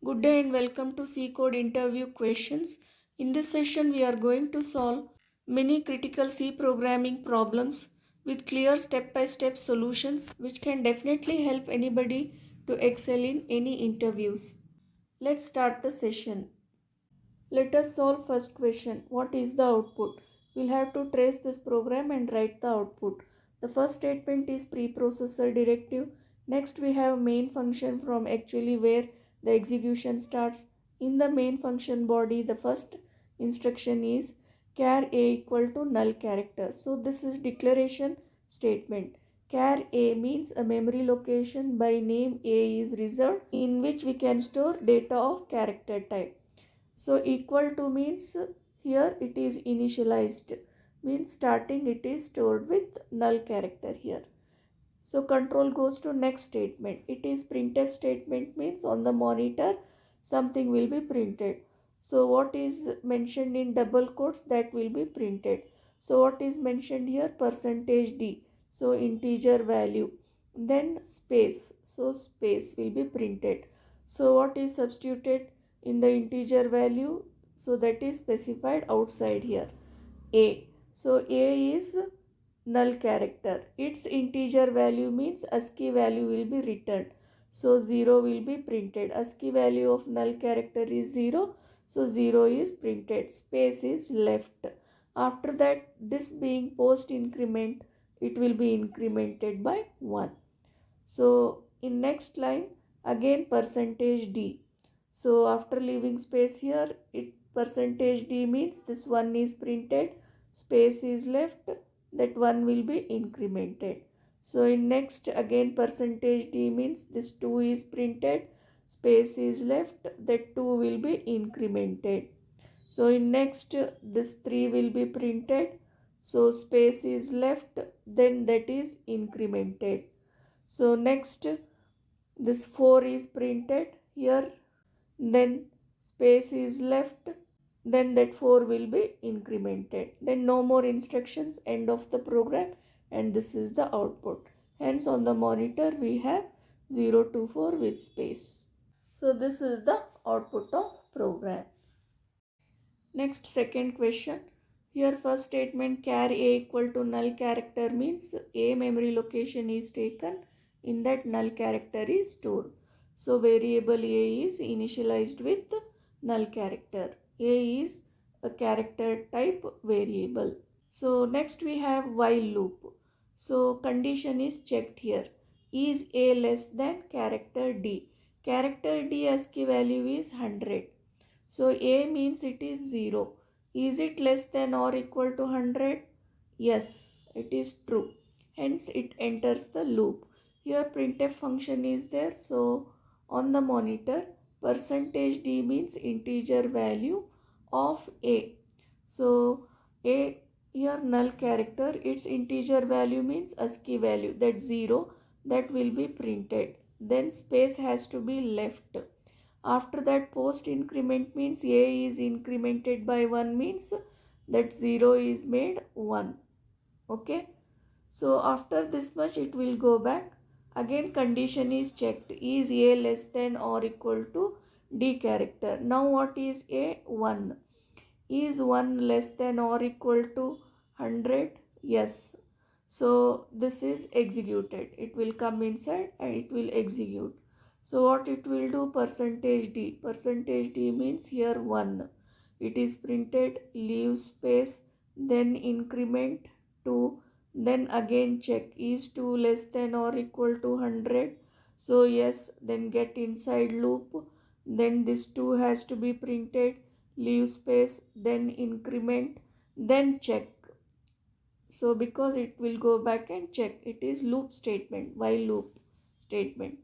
Good day and welcome to C Code interview questions. In this session, we are going to solve many critical C programming problems with clear step-by-step solutions which can definitely help anybody to excel in any interviews. Let's start the session. Let us solve first question. What is the output? We'll have to trace this program and write the output. The first statement is preprocessor directive. Next we have main function from actually where the execution starts. In the main function body, the first instruction is char a equal to null character. So this is declaration statement. Char a means a memory location by name a is reserved in which we can store data of character type. So equal to means here it is initialized, means starting it is stored with null character here. So control goes to next statement. It is printf statement, means on the monitor something will be printed. So what is mentioned in double quotes, that will be printed. So what is mentioned here, percentage %d, so integer value, then space, so space will be printed. So what is substituted in the integer value, so that is specified outside here, a. So a is null character. Its integer value means ASCII value will be returned. So 0 will be printed. ASCII value of null character is 0. So 0 is printed. Space is left. After that, this being post increment, it will be incremented by 1. So in next line, again percentage %d. So after leaving space here, it percentage %d means this one is printed, space is left, that one will be incremented. So in next again percentage %d means this 2 is printed, space is left, that 2 will be incremented. So in next this 3 will be printed, so space is left, then that is incremented. So next this 4 is printed here, then space is left, then that 4 will be incremented. Then no more instructions, end of the program, and this is the output. Hence on the monitor we have 0 to 4 with space. So this is the output of program. Next second question. Here first statement char a equal to null character means a memory location is taken, in that null character is stored. So variable a is initialized with null character. A is a character type variable. So next we have while loop. So condition is checked here. Is a less than character d? Character d ASCII value is 100. So a means it is 0. Is it less than or equal to 100? Yes, it is true. Hence it enters the loop. Here printf function is there. So on the monitor percentage %d means integer value of a. So a here null character, its integer value means ASCII value, that 0, that will be printed. Then space has to be left. After that post increment means a is incremented by 1 means that 0 is made 1. Okay. So after this much it will go back. Again condition is checked. Is a less than or equal to d character. Now what is a? 1. Is 1 less than or equal to 100? Yes. So this is executed. It will come inside and it will execute. So what it will do? Percentage %d. Percentage %d means here 1. It is printed, leave space, then increment 2, then again check. Is 2 less than or equal to 100? So yes, then get inside loop. Then this 2 has to be printed, leave space, then increment, then check. So because it will go back and check, it is loop statement, while loop statement.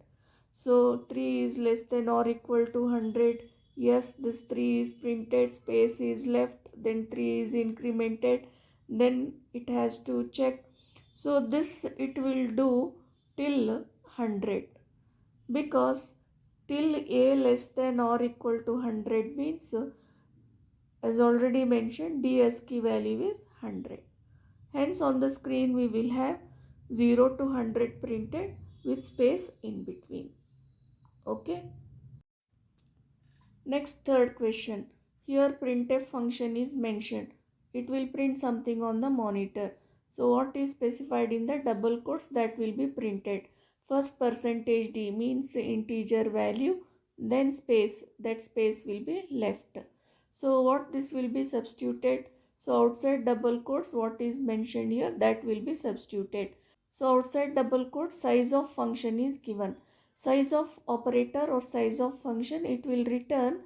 So 3 is less than or equal to 100. Yes, this 3 is printed, space is left, then 3 is incremented, then it has to check. So this it will do till 100, because till a less than or equal to 100 means, as already mentioned, d ASCII value is 100. Hence on the screen we will have 0 to 100 printed with space in between. Okay. Next, third question. Here printf function is mentioned. It will print something on the monitor. So what is specified in the double quotes that will be printed? First %d means integer value, then space, that space will be left. So what this will be substituted? So outside double quotes what is mentioned here, that will be substituted. So outside double quotes size of function is given. Size of operator or size of function, it will return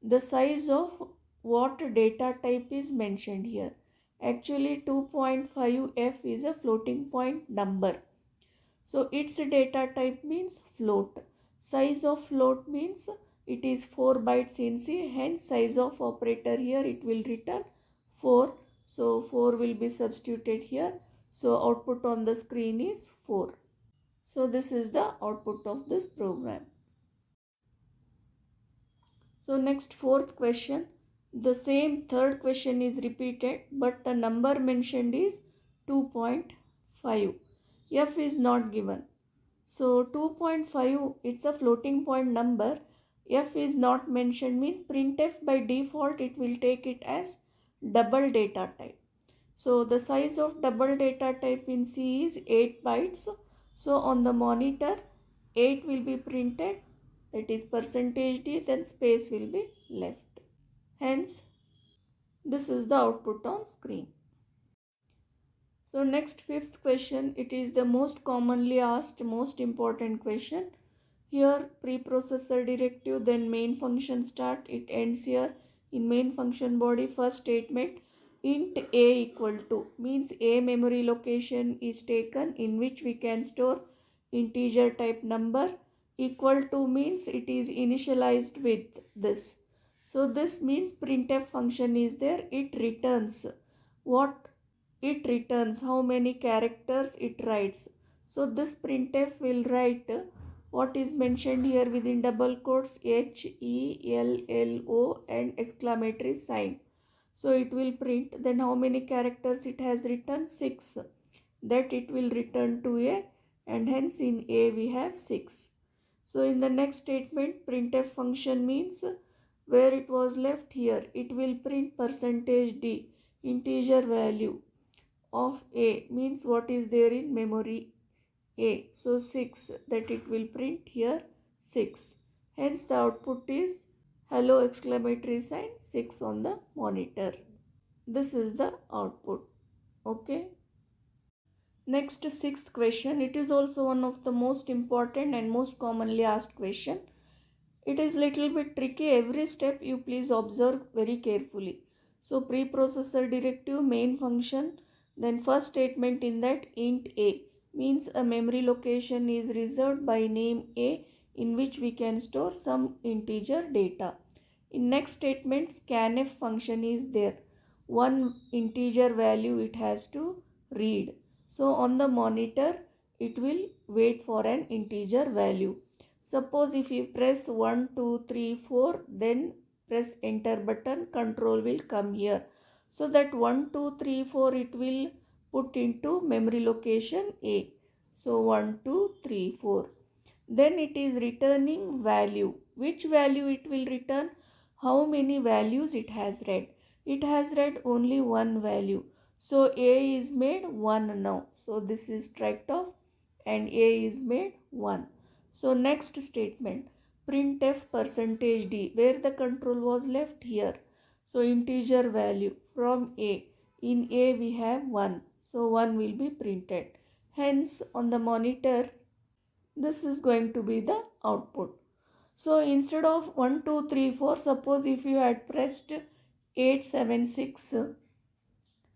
the size of what data type is mentioned here. Actually 2.5f is a floating point number. So its data type means float. Size of float means it is 4 bytes in C, hence size of operator here it will return 4. So 4 will be substituted here. So output on the screen is 4. So this is the output of this program. So next fourth question, the same third question is repeated but the number mentioned is 2.5. F is not given. So 2.5, it's a floating point number. F is not mentioned means printf by default it will take it as double data type. So the size of double data type in C is 8 bytes. So on the monitor 8 will be printed, that is %d, then space will be left. Hence this is the output on screen. So next fifth question, it is the most commonly asked, most important question. Here preprocessor directive, then main function start, it ends here. In main function body, first statement int a equal to means a memory location is taken in which we can store integer type number. Equal to means it is initialized with this. So this means printf function is there. It returns what? It returns how many characters it writes. So this printf will write what is mentioned here within double quotes HELLO and exclamatory sign. So it will print, then how many characters it has written? 6. That it will return to A, and hence in A we have 6. So in the next statement printf function means where it was left here, it will print %d integer value of A means what is there in memory A. So 6, that it will print here 6. Hence the output is hello exclamatory sign 6 on the monitor. This is the output. Okay. Next sixth question. It is also one of the most important and most commonly asked question. It is little bit tricky. Every step you please observe very carefully. So preprocessor directive main function, then first statement in that int a means a memory location is reserved by name a in which we can store some integer data. In next statement scanf function is there. One integer value it has to read. So on the monitor it will wait for an integer value. Suppose if you press 1, 2, 3, 4, then press enter button, control will come here. So that 1, 2, 3, 4 it will put into memory location A. So 1, 2, 3, 4. Then it is returning value. Which value it will return? How many values it has read? It has read only one value. So A is made 1 now. So this is striked off and A is made 1. So next statement printf %d where the control was left here. So integer value from A. In A we have 1. So 1 will be printed. Hence on the monitor this is going to be the output. So instead of 1, 2, 3, 4, suppose if you had pressed 8, 7, 6,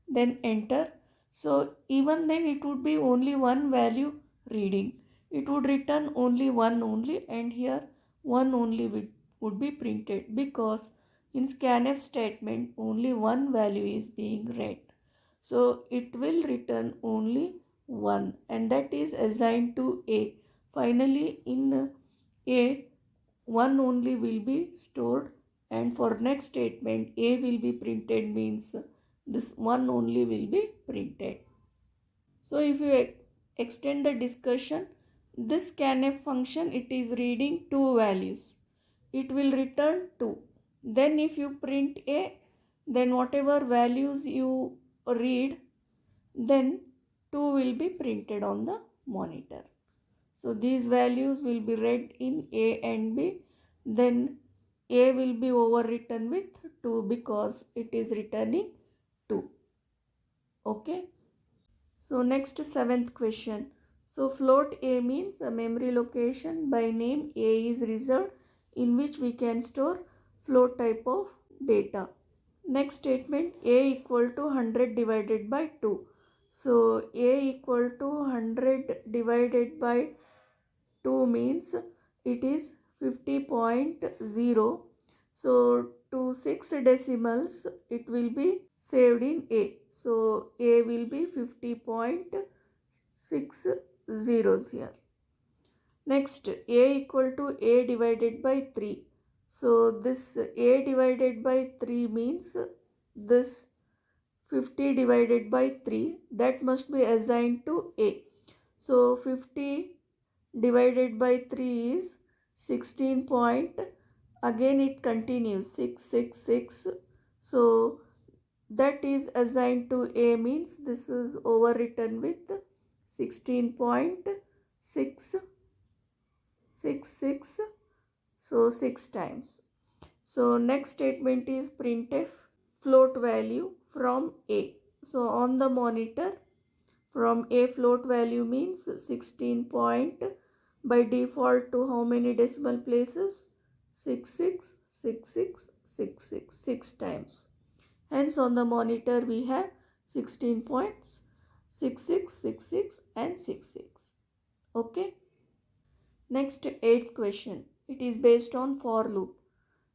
then enter. So even then it would be only one value reading. It would return only one only, and here one only would be printed because in scanf statement only one value is being read. So it will return only one, and that is assigned to A. Finally in A, one only will be stored, and for next statement A will be printed means this one only will be printed. So if you extend the discussion, this scanf function, it is reading two values. It will return 2. Then if you print A, then whatever values you read, then 2 will be printed on the monitor. So these values will be read in A and B. Then A will be overwritten with 2 because it is returning 2. Okay. So next, seventh question. So float A means a memory location by name A is reserved in which we can store float type of data. Next statement, A equal to 100 divided by 2. So A equal to 100 divided by 2 means it is 50.0. So to 6 decimals it will be saved in A. So A will be 50.60 here. Next, A equal to A divided by 3. So this A divided by 3 means this 50 divided by 3, that must be assigned to A. So 50 divided by 3 is 16 point. Again it continues 666. So that is assigned to A means this is overwritten with 16.666. So 6 times. So next statement is printf float value from A. So on the monitor, from A float value means 16 point, by default to how many decimal places? 666666, 6 times. Hence on the monitor we have 16 points, 6666 and 66. Okay. Next, eighth question. It is based on for loop.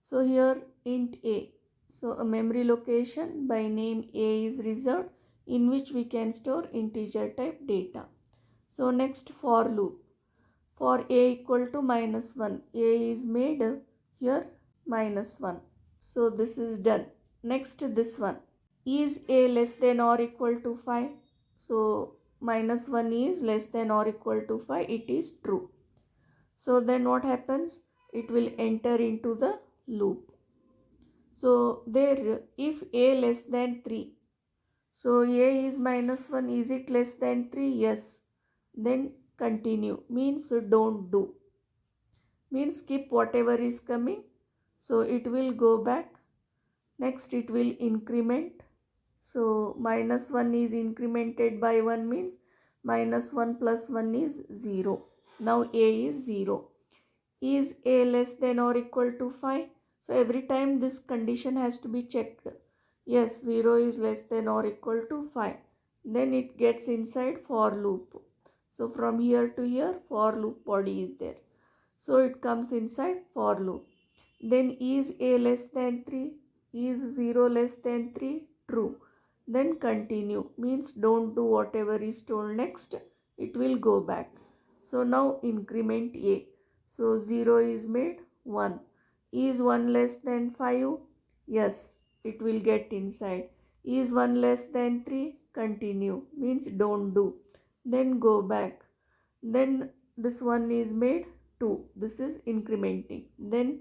So here int A. So a memory location by name A is reserved in which we can store integer type data. So next, for loop. For A equal to -1, A is made here -1. So this is done. Next, this one. Is A less than or equal to 5? So -1 is less than or equal to 5. It is true. So then what happens? It will enter into the loop. So there, if A less than 3, so A is -1, is it less than 3? Yes. Then continue, means don't do. Means skip whatever is coming. So it will go back. Next it will increment. So -1 is incremented by 1 means -1 plus 1 is 0. Now A is 0. Is A less than or equal to 5? So every time this condition has to be checked. Yes, 0 is less than or equal to 5. Then it gets inside for loop. So from here to here for loop body is there. So it comes inside for loop. Then is A less than 3? Is 0 less than 3? True. Then continue, means don't do whatever is told next. It will go back. So now increment A. So 0 is made 1. Is 1 less than 5? Yes, it will get inside. Is 1 less than 3? Continue, means don't do. Then go back. Then this one is made 2. This is incrementing. Then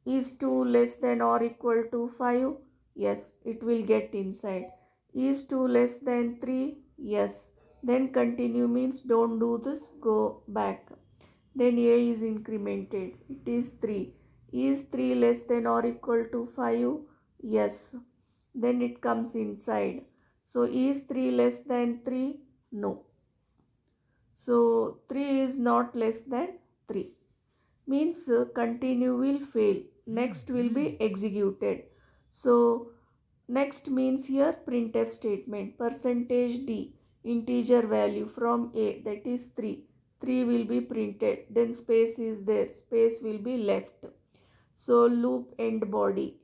is 2 less than or equal to 5? Yes, it will get inside. Is 2 less than 3? Yes. Then continue means don't do this, go back. Then A is incremented. It is 3. Is 3 less than or equal to 5? Yes. Then it comes inside. So is 3 less than 3? No. So 3 is not less than 3. Means continue will fail. Next will be executed. So next means here printf statement, %d integer value from A, that is 3. 3 will be printed. Then space is there. Space will be left. So loop end body.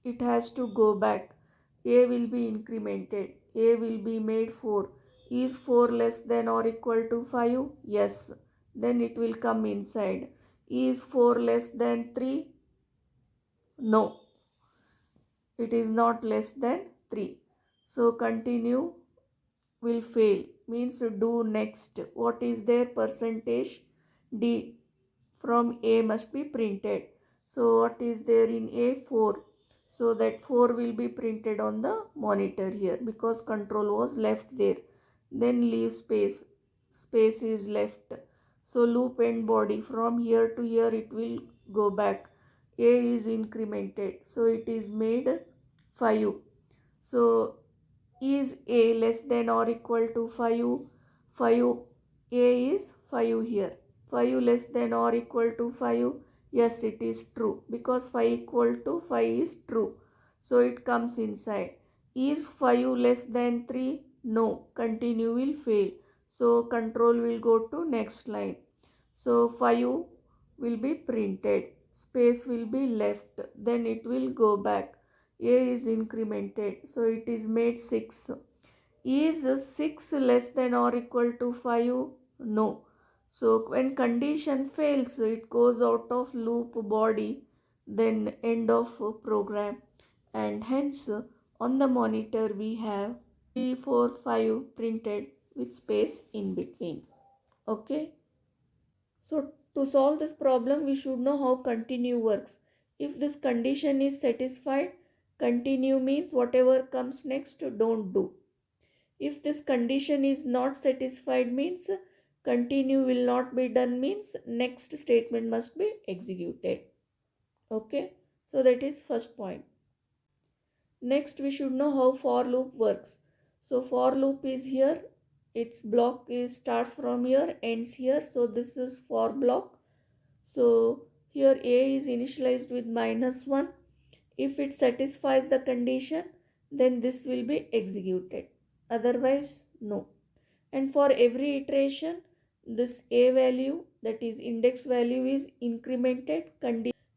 It has to go back. A will be incremented. A will be made 4. Is 4 less than or equal to 5? Yes. Then it will come inside. Is 4 less than 3? No. It is not less than 3. So continue will fail. Means do next. What is there? %d from A must be printed. So what is there in A? 4. So that 4 will be printed on the monitor here because control was left there. Then leave space. Space is left. So loop end body, from here to here it will go back. A is incremented. So it is made 5. So is A less than or equal to 5? 5, A is 5 here. 5 less than or equal to 5? Yes, it is true because 5 equal to 5 is true. So it comes inside. Is 5 less than 3? No, continue will fail. So control will go to next line. So 5 will be printed. Space will be left. Then it will go back. A is incremented. So it is made 6. Is 6 less than or equal to 5? No. So when condition fails, it goes out of loop body, then end of program. And hence on the monitor we have 3, 4, 5 printed with space in between. Okay. So to solve this problem, we should know how continue works. If this condition is satisfied, continue means whatever comes next, don't do. If this condition is not satisfied means continue will not be done means next statement must be executed. Okay. So that is first point. Next we should know how for loop works. So for loop is here. Its block is starts from here, ends here. So this is for block. So here A is initialized with -1. If it satisfies the condition, then this will be executed. Otherwise, no. And for every iteration, this A value, that is index value, is incremented.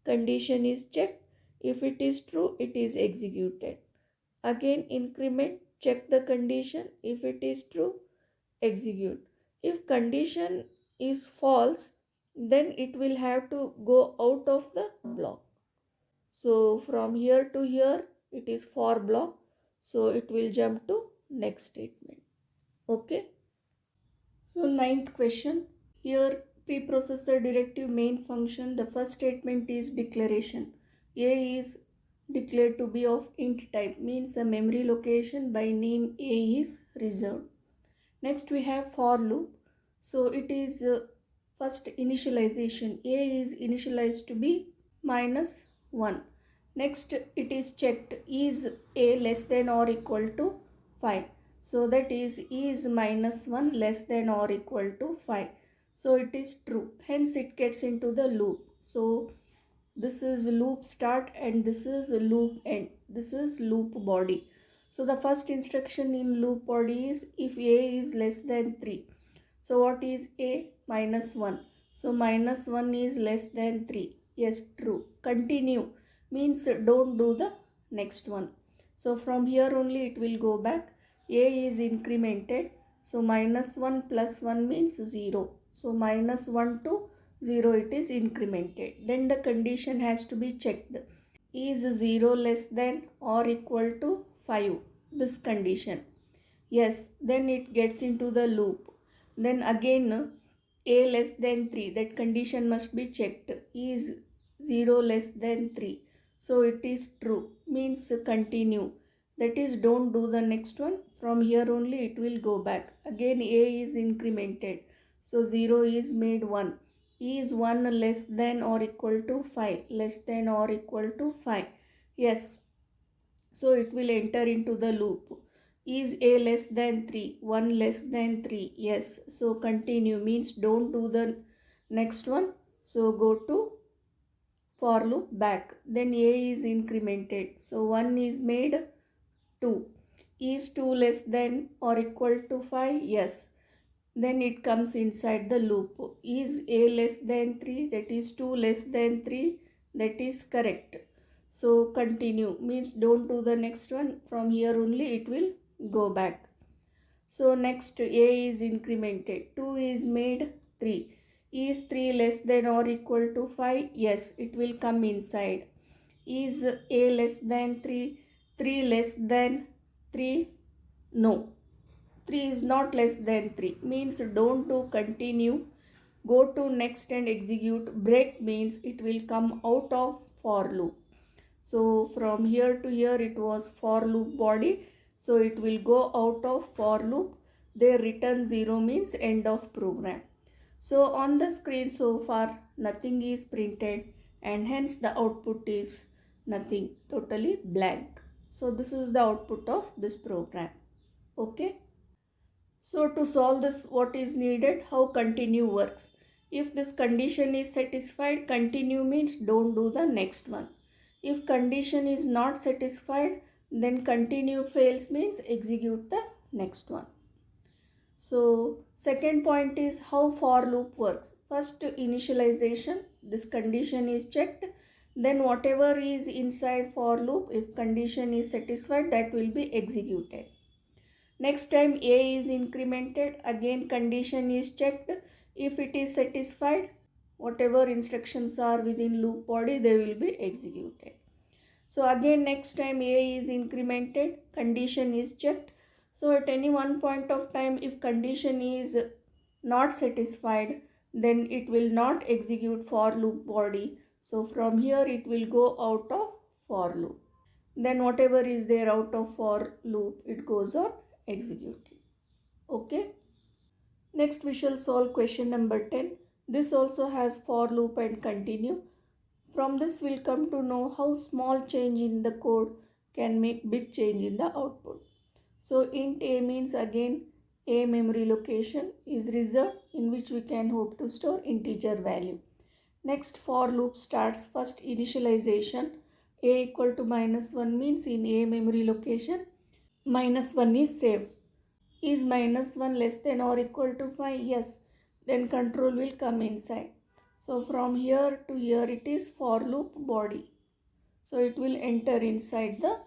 Condition is checked. If it is true, it is executed. Again increment, check the condition. If it is true, execute. If condition is false, then it will have to go out of the block. So from here to here it is for block, so it will jump to next statement. Okay. So ninth question. Here preprocessor directive main function, the first statement is declaration. A is declared to be of int type, means a memory location by name A is reserved. Next we have for loop. So it is first initialization. A is initialized to be -1. Next it is checked, is A less than or equal to 5. So that is -1 less than or equal to 5. So it is true. Hence it gets into the loop. So this is loop start and this is loop end. This is loop body. So the first instruction in loop body is if A is less than 3. So what is A? -1. So -1 is less than 3. Yes, true. Continue means don't do the next one. So from here only it will go back. A is incremented. So -1 plus 1 means 0. So -1 to 0 it is incremented. Then the condition has to be checked. Is 0 less than or equal to 5? This condition. Yes, then it gets into the loop. Then again A less than 3, that condition must be checked. Is 0 less than 3? So it is true, means continue. That is don't do the next one. From here only it will go back. Again A is incremented. So 0 is made 1. Is 1 less than or equal to 5? Less than or equal to 5. Yes. So it will enter into the loop. Is A less than 3? 1 less than 3. Yes. So continue means don't do the next one. So go to for loop back. Then A is incremented. So 1 is made 2. Is 2 less than or equal to 5? Yes. Then it comes inside the loop. Is A less than 3? That is 2 less than 3. That is correct. So continue means don't do the next one. From here only it will go back. So next A is incremented. 2 is made 3. Is 3 less than or equal to 5? Yes, it will come inside. Is A less than 3? 3 less than 3? No. 3 is not less than 3. Means don't do continue. Go to next and execute. Break means it will come out of for loop. So from here to here it was for loop body. So it will go out of for loop. There return 0 means end of program. So on the screen so far nothing is printed and hence the output is nothing, totally blank. So this is the output of this program. Okay. So to solve this, what is needed? How continue works. If this condition is satisfied, continue means don't do the next one. If condition is not satisfied, then continue fails means execute the next one. So second point is how for loop works. First initialization, this condition is checked. Then whatever is inside for loop, if condition is satisfied, that will be executed. Next time A is incremented, again condition is checked. If it is satisfied, whatever instructions are within loop body, they will be executed. So again next time A is incremented, condition is checked. So at any one point of time, if condition is not satisfied, then it will not execute for loop body. So from here it will go out of for loop. Then whatever is there out of for loop, it goes on executing. Okay. Next we shall solve question number 10. This also has for loop and continue. From this we'll come to know how small change in the code can make big change in the output. So int a means again a memory location is reserved in which we can hope to store integer value. Next for loop starts first initialization. A equal to -1 means in a memory location -1 is saved. Is -1 less than or equal to 5? Yes. Then control will come inside. So from here to here it is for loop body. So it will enter inside the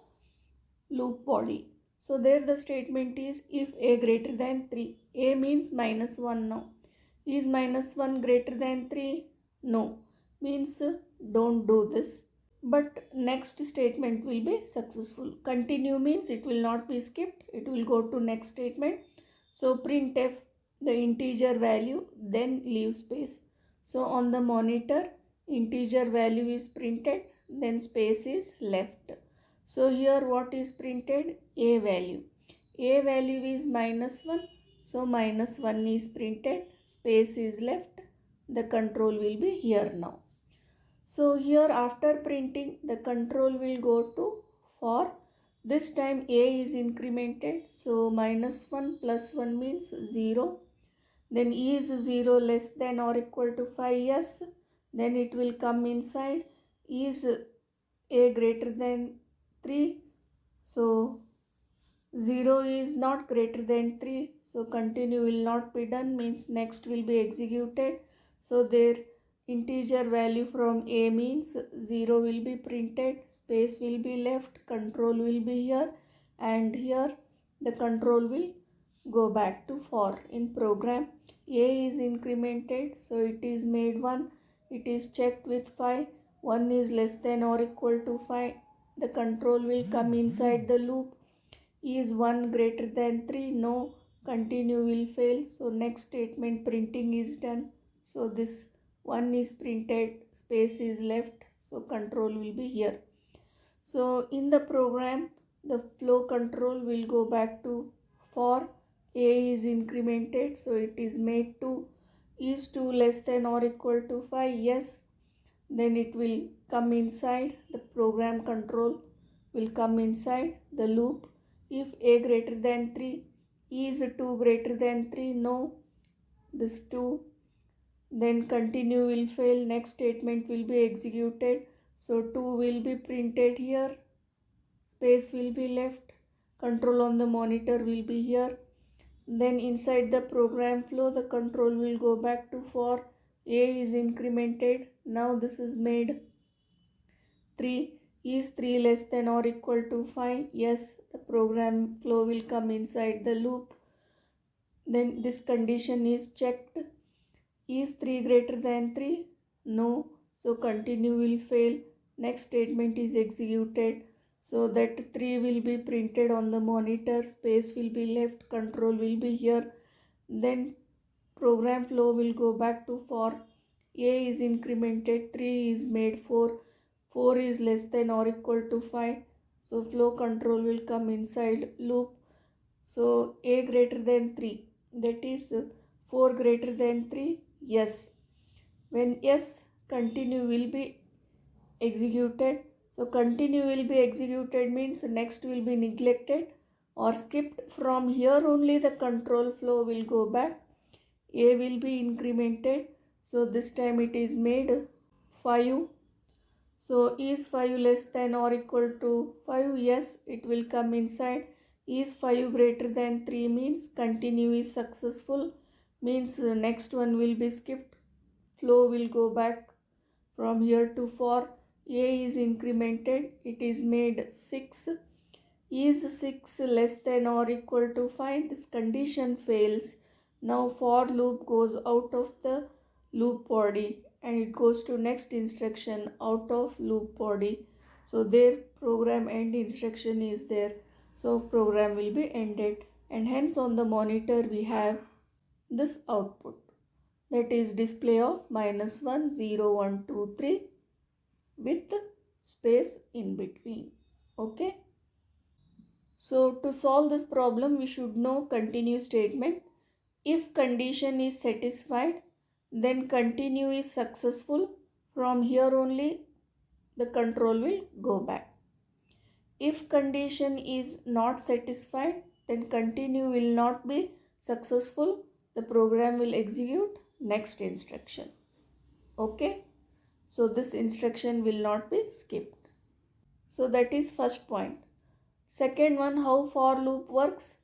loop body. So there the statement is if a greater than 3. A means -1 now. Is -1 greater than 3? No. Means don't do this. But next statement will be successful. Continue means it will not be skipped. It will go to next statement. So printf the integer value, then leave space. So on the monitor integer value is printed, then space is left. So here what is printed? A value. A value is -1. So -1 is printed, space is left. The control will be here now. So here after printing the control will go to for. This time A is incremented. So -1 plus 1 means 0. Then is 0 less than or equal to 5? Yes. Then it will come inside. Is A greater than 3? So 0 is not greater than 3. So continue will not be done means next will be executed. So there integer value from A means 0 will be printed, space will be left, control will be here, and here the control will go back to for. In program A is incremented, so it is made 1, it is checked with 5, 1 is less than or equal to 5, the control will come inside the loop. Is 1 greater than 3? No. Continue will fail. So next statement printing is done. So this 1 is printed, space is left. So control will be here. So in the program, the flow control will go back to for. A is incremented. So it is made 2. Is 2 less than or equal to 5? Yes. Then it will come inside. The program control will come inside the loop. If A greater than 3, is 2 greater than 3? No. This 2. Then continue will fail. Next statement will be executed. So 2 will be printed here. Space will be left. Control on the monitor will be here. Then inside the program flow, the control will go back to for. A is incremented. Now this is made 3. Is 3 less than or equal to 5? Yes, the program flow will come inside the loop. Then this condition is checked. Is 3 greater than 3? No. So continue will fail. Next statement is executed. So that 3 will be printed on the monitor. Space will be left. Control will be here. Then program flow will go back to for. A is incremented. 3 is made 4. 4 is less than or equal to 5. So flow control will come inside loop. So a greater than 3, that is 4 greater than 3, yes. When yes, continue will be executed. So continue will be executed means next will be neglected or skipped. From here only the control flow will go back. A will be incremented. So this time it is made 5. So is 5 less than or equal to 5? Yes, it will come inside. Is 5 greater than 3 means continue is successful, means next one will be skipped. Flow will go back from here to for. A is incremented. It is made 6. Is 6 less than or equal to 5? This condition fails. Now for loop goes out of the loop body and it goes to next instruction out of loop body. So their program end instruction is there. So program will be ended, and hence on the monitor we have this output, that is display of -1 0 1 2 3 with space in between. Okay. So to solve this problem, we should know continue statement. If condition is satisfied, then continue is successful. From here only the control will go back. If condition is not satisfied, then continue will not be successful. The program will execute next instruction. Okay. So this instruction will not be skipped. So that is first point. Second one, how for loop works.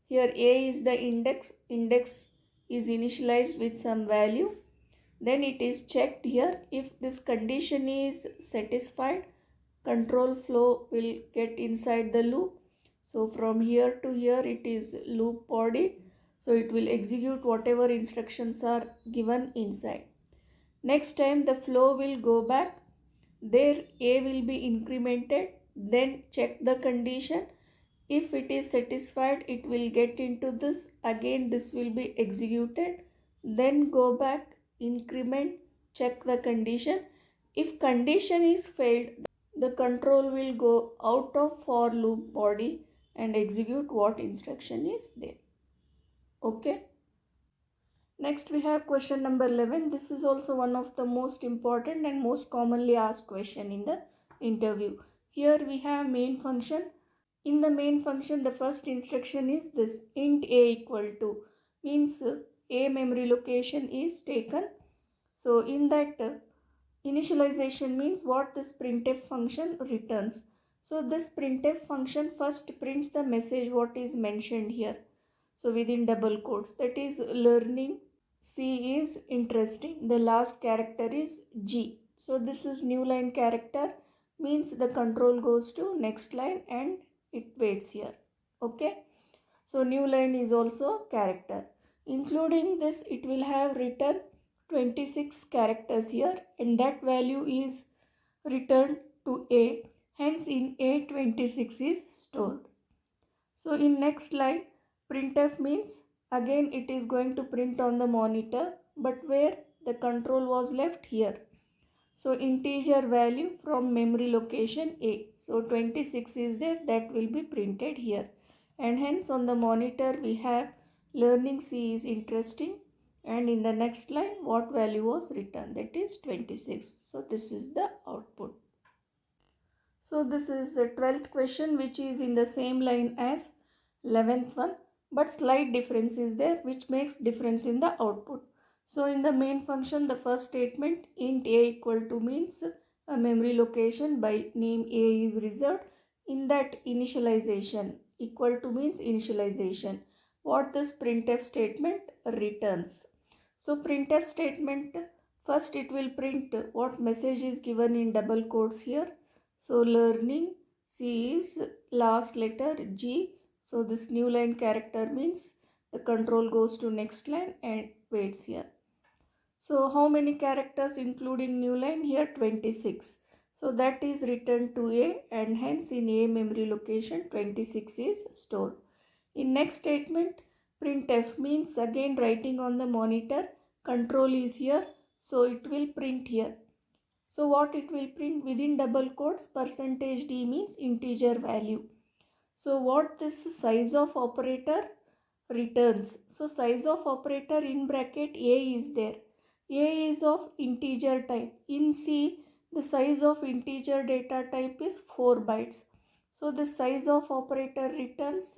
Here A is the index. Index is initialized with some value. Then it is checked here. If this condition is satisfied, control flow will get inside the loop. So from here to here it is loop body. So it will execute whatever instructions are given inside. Next time the flow will go back. There A will be incremented. Then check the condition. If it is satisfied, it will get into this. Again this will be executed. Then go back, increment, check the condition. If condition is failed, the control will go out of for loop body and execute what instruction is there. Okay. Next we have question number 11. This is also one of the most important and most commonly asked question in the interview. Here we have main function. In the main function, the first instruction is this int a equal to, means a memory location is taken. So in that initialization means what this printf function returns. So this printf function first prints the message what is mentioned here. So within double quotes, that is learning C is interesting. The last character is G. So this is new line character, means the control goes to next line and it waits here. Okay. So new line is also character. Including this, it will have written 26 characters here, and that value is returned to A. Hence in A 26 is stored. So in next line, printf means again it is going to print on the monitor, but where the control was left here. So integer value from memory location A. So 26 is there, that will be printed here. And hence on the monitor we have learning C is interesting, and in the next line what value was written, that is 26. So this is the output. So this is the 12th question, which is in the same line as 11th one, but slight difference is there which makes difference in the output. So in the main function, the first statement int a equal to means a memory location by name A is reserved. In that initialization, equal to means initialization, what this printf statement returns. So printf statement, first it will print what message is given in double quotes here. So learning C is last letter G. So this new line character means the control goes to next line and waits here. So how many characters including new line here? 26. So that is returned to A, and hence in A memory location 26 is stored. In next statement, printf means again writing on the monitor, control is here, so it will print here. So what it will print within double quotes, percentage d means integer value. So what this size of operator returns. So size of operator in bracket a is there. A is of integer type. In C, the size of integer data type is 4 bytes. So the size of operator returns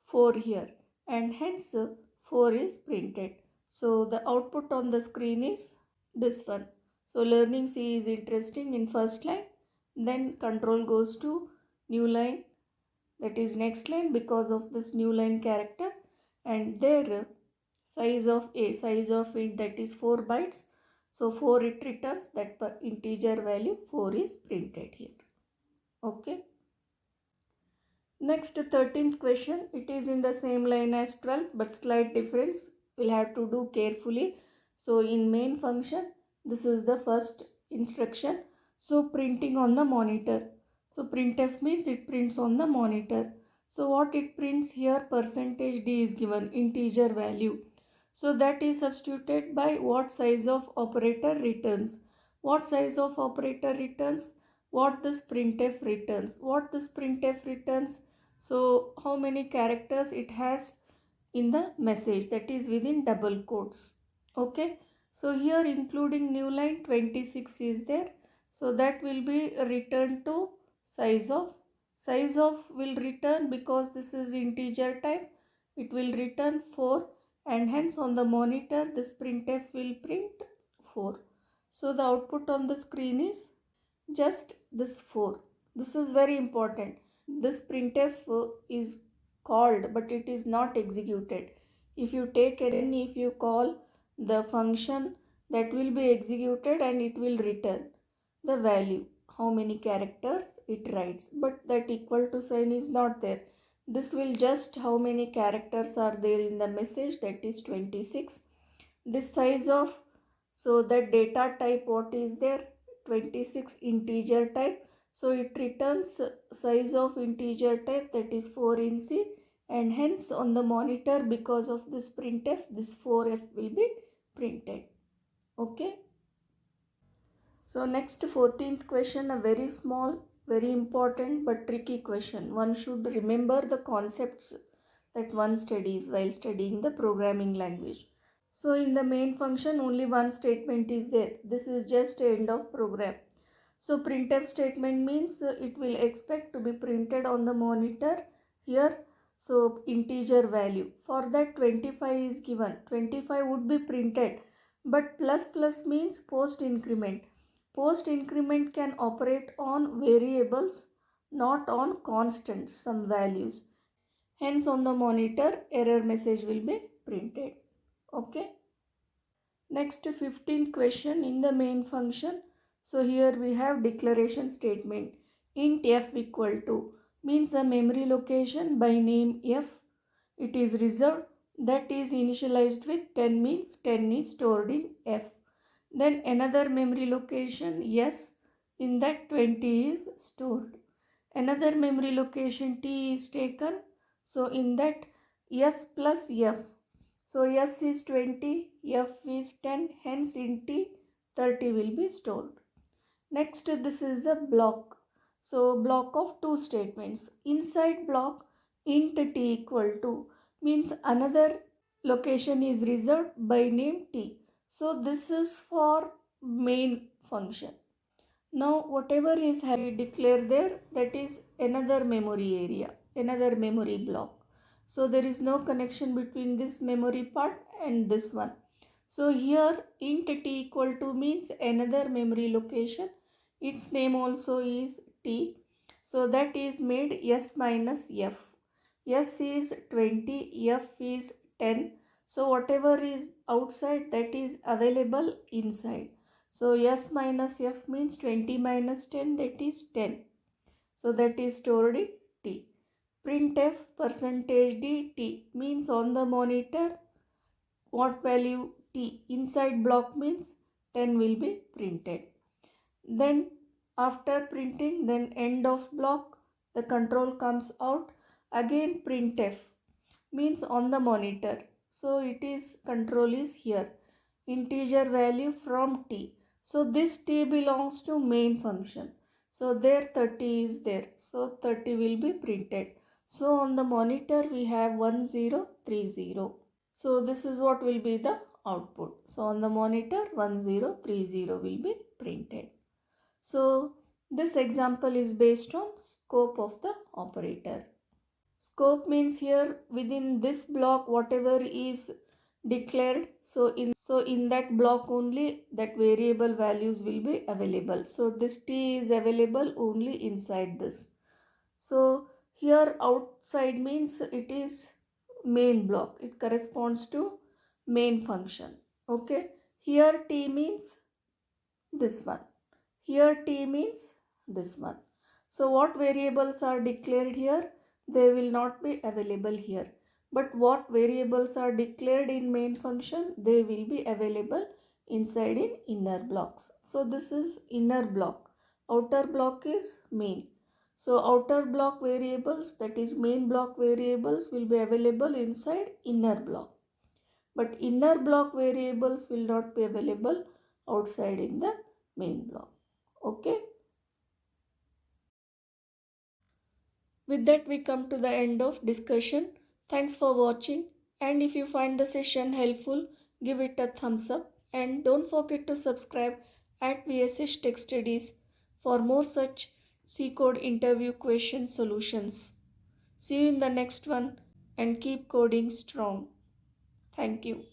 4 here, and hence 4 is printed. So the output on the screen is this one. So learning C is interesting in first line. Then control goes to new line, that is next line, because of this new line character, and there size of int, that is 4 bytes. So 4 it returns, that per integer value 4 is printed here. Okay. Next 13th question, it is in the same line as 12th but slight difference. We'll have to do carefully. So in main function, this is the first instruction. So printing on the monitor. So printf means it prints on the monitor. So what it prints here, percentage d is given, integer value. So that is substituted by what size of operator returns. What size of operator returns? What this printf returns. What this printf returns? So how many characters it has in the message, that is within double quotes. Okay. So here including new line 26 is there. So that will be returned to size of. Size of will return, because this is integer type, it will return 4, and hence on the monitor this printf will print 4. So the output on the screen is just this 4. This is very important. This printf is called but it is not executed. If you take if you call the function, that will be executed and it will return the value, how many characters it writes, but that equal to sign is not there. This will just how many characters are there in the message, that is 26. This size of, so that data type what is there, 26 integer type. So it returns size of integer type, that is 4 in C, and hence on the monitor, because of this printf, this 4f will be printed. Okay. So next 14th question, a very small, very important but tricky question. One should remember the concepts that one studies while studying the programming language. So in the main function only one statement is there. This is just end of program. So printf statement means it will expect to be printed on the monitor here. So integer value. For that 25 is given. 25 would be printed, but plus means post increment. Post increment can operate on variables, not on constants, some values. Hence on the monitor error message will be printed. Okay. Next 15th question in the main function. So here we have declaration statement. Int f equal to means a memory location by name f. It is reserved, that is initialized with 10 means 10 is stored in f. Then another memory location s, in that 20 is stored. Another memory location t is taken. So in that s plus f. So s is 20, f is 10, hence in t 30 will be stored. Next this is a block. So block of two statements. Inside block int t equal to means another location is reserved by name t. So this is for main function. Now whatever is declared there, that is another memory area, another memory block. So there is no connection between this memory part and this one. So here int t equal to means another memory location. Its name also is t. So that is made s minus f. S is 20, f is 10. So whatever is outside, that is available inside. So s minus f means 20 minus 10, that is 10. So that is stored in t. Printf percentage d t means on the monitor what value t, inside block means 10 will be printed. Then after printing, then end of block, the control comes out. Again printf means on the monitor. So it is control is here. Integer value from t. So this t belongs to main function. So there 30 is there. So 30 will be printed. So on the monitor we have 1030. So this is what will be the output. So on the monitor 1030 will be printed. So this example is based on scope of the operator. Scope means here within this block whatever is declared, so in that block only that variable values will be available. So this t is available only inside this. So here outside means it is main block. It corresponds to main function. Okay. Here t means this one. Here t means this one. So what variables are declared here? They will not be available here. But what variables are declared in main function? They will be available inside in inner blocks. So this is inner block. Outer block is main. So outer block variables, that is main block variables, will be available inside inner block. But inner block variables will not be available outside in the main block. Okay. With that we come to the end of discussion. Thanks for watching, and if you find the session helpful, give it a thumbs up and don't forget to subscribe at VSH Tech Studies for more such C code interview question solutions. See you in the next one and keep coding strong. Thank you.